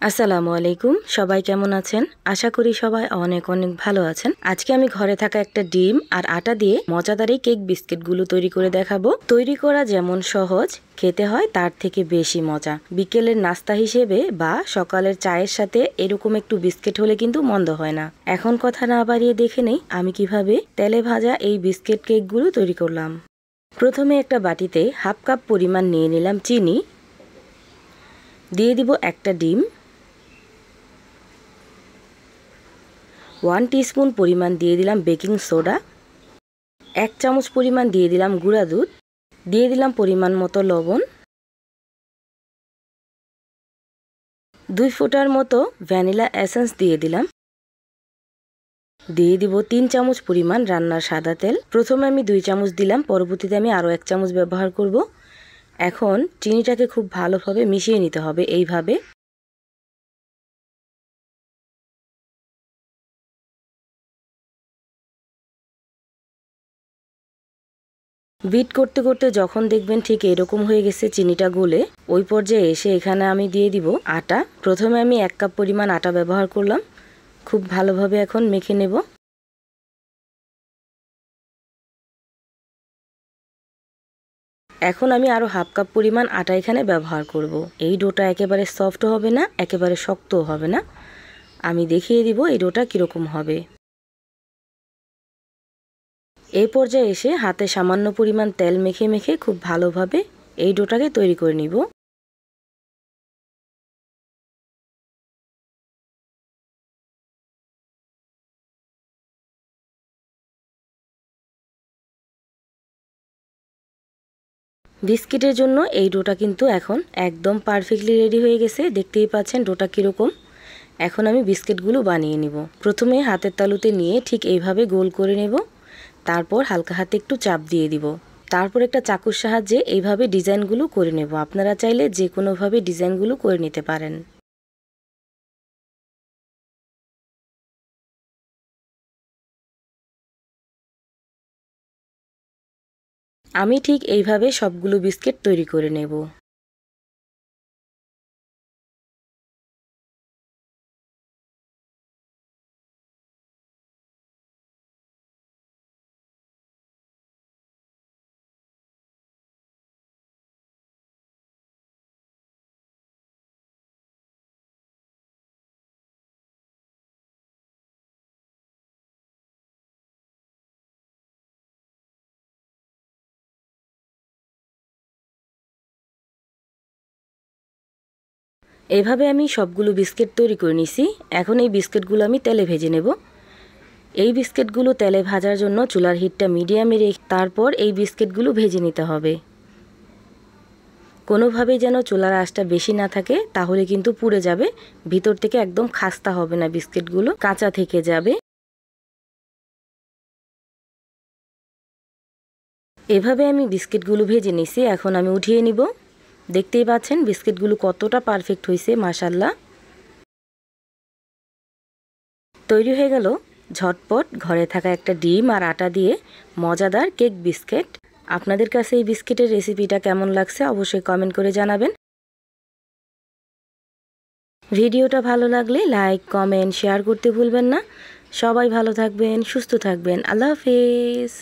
আসসালামু আলাইকুম, সবাই কেমন আছেন? আশা করি সবাই অনেক অনেক ভালো আছেন। আজকে আমি ঘরে থাকা একটা ডিম আর আটা দিয়ে মজাদার এই কেক বিস্কিটগুলো তৈরি করে দেখাবো। তৈরি করা যেমন সহজ, খেতে হয় তার থেকে বেশি মজা। বিকেলের নাস্তা হিসেবে বা সকালের চায়ের সাথে এরকম একটু বিস্কিট হলে কিন্তু মন্দ হয় না। এখন কথা না বাড়িয়ে দেখে নেই আমি কিভাবে তেলে ভাজা এই বিস্কিট কেকগুলো তৈরি করলাম। প্রথমে একটা বাটিতে হাফ কাপ পরিমাণ নিয়ে নিলাম চিনি, দিয়ে দিব একটা ডিম, 1 টিস্পুন পরিমাণ দিয়ে দিলাম বেকিং সোডা, 1 চামচ পরিমাণ দিয়ে দিলাম গুঁড়া দুধ, দিয়ে দিলাম পরিমাণ মতো লবণ, 2 ফোঁটার মতো ভ্যানিলা এসেন্স দিয়ে দিলাম, দিয়ে দিব 3 চামচ পরিমাণ রান্নার সাদা তেল। প্রথমে আমি 2 চামচ দিলাম, পরবর্তীতে আমি আরও 1 চামচ ব্যবহার করব। এখন চিনিটাকে খুব ভালোভাবে মিশিয়ে নিতে হবে এইভাবে। বিট করতে করতে যখন দেখবেন ঠিক এরকম হয়ে গেছে চিনিটা গলে, ওই পর্যায়ে এসে এখানে আমি দিয়ে দিব আটা। প্রথমে আমি 1 কাপ পরিমাণ আটা ব্যবহার করলাম। খুব ভালোভাবে এখন মেখে নেব। এখন আমি আরও হাফ কাপ পরিমাণ আটা এখানে ব্যবহার করব। এই ডোটা একেবারে সফট হবে না, একেবারে শক্তও হবে না। আমি দেখিয়ে দিব এই ডোটা কীরকম হবে। এই পর্যায়ে এসে হাতে সামান্য পরিমাণ তেল মেখে মেখে খুব ভালোভাবে এই ডোটাকে তৈরি করে নিব। বিস্কিটের জন্য এই ডোটা কিন্তু এখন একদম পারফেক্টলি রেডি হয়ে গেছে। দেখতেই পাচ্ছেন ডোটা কীরকম। এখন আমি বিস্কিটগুলো বানিয়ে নিব। প্রথমে হাতের তালুতে নিয়ে ঠিক এইভাবে গোল করে নেব, তারপর হালকা হাতে একটু চাপ দিয়ে দিব। তারপর একটা চাকুর সাহায্যে এইভাবে ডিজাইনগুলো করে নেব। আপনারা চাইলে যে কোনোভাবে ডিজাইনগুলো করে নিতে পারেন। আমি ঠিক এইভাবে সবগুলো বিস্কিট তৈরি করে নেব। এইভাবে আমি সবগুলো বিস্কিট তৈরি করে নিছি। এখন এই বিস্কিটগুলো আমি তেলে ভেজে নেব। এই বিস্কিটগুলো তেলে ভাজার জন্য চুলার হিটটা মিডিয়ামে রেখে তারপর এই বিস্কিটগুলো ভেজে নিতে হবে। কোনোভাবেই যেন চুলার আঁচটা বেশি না থাকে, তাহলে কিন্তু পুড়ে যাবে। ভিতর থেকে একদম খাস্তা হবে না, বিস্কিটগুলো কাঁচা থেকে যাবে। এভাবে আমি বিস্কিটগুলো ভেজে নিছি। এখন আমি উঠিয়ে নিব। দেখতেই পাচ্ছেন বিস্কিটগুলো কতটা পারফেক্ট হয়েছে, মাশাআল্লাহ। তৈরি হয়ে গেল ঝটপট ঘরে থাকা একটা ডিম আর আটা দিয়ে মজাদার কেক বিস্কিট। আপনাদের কাছে এই বিস্কিটের রেসিপিটা কেমন লাগছে অবশ্যই কমেন্ট করে জানাবেন। ভিডিওটা ভালো লাগলে লাইক, কমেন্ট, শেয়ার করতে ভুলবেন না। সবাই ভালো থাকবেন, সুস্থ থাকবেন। আল্লাহ হাফেজ।